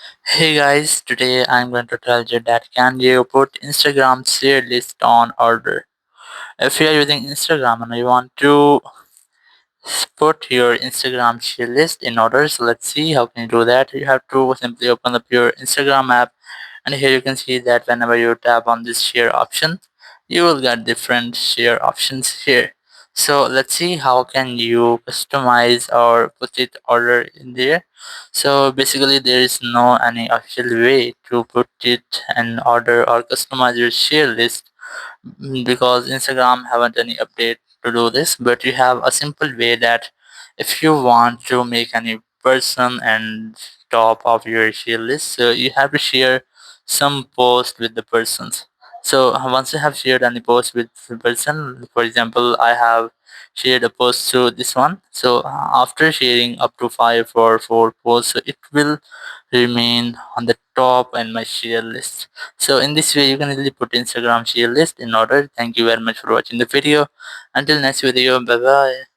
Hey guys, today I'm going to tell you that can you put Instagram share list on order. If you are using Instagram and you want to put your Instagram share list in order, so let's see how can you do that. You have to simply open up your Instagram app, and here you can see that whenever you tap on this share option, you will get different share options here. So let's see how can you customize or put it order in there. So basically there is no any official way to put it and order or customize your share list, because Instagram haven't any update to do this. But you have a simple way that if you want to make any person and top of your share list, so you have to share some post with the persons. So once you have shared any post with the person, for example, I have shared a post to this one. So after sharing up to 5 or 4 posts, so it will remain on the top in my share list. So in this way you can easily put Instagram share list in order. Thank you very much for watching the video. Until next video, bye bye.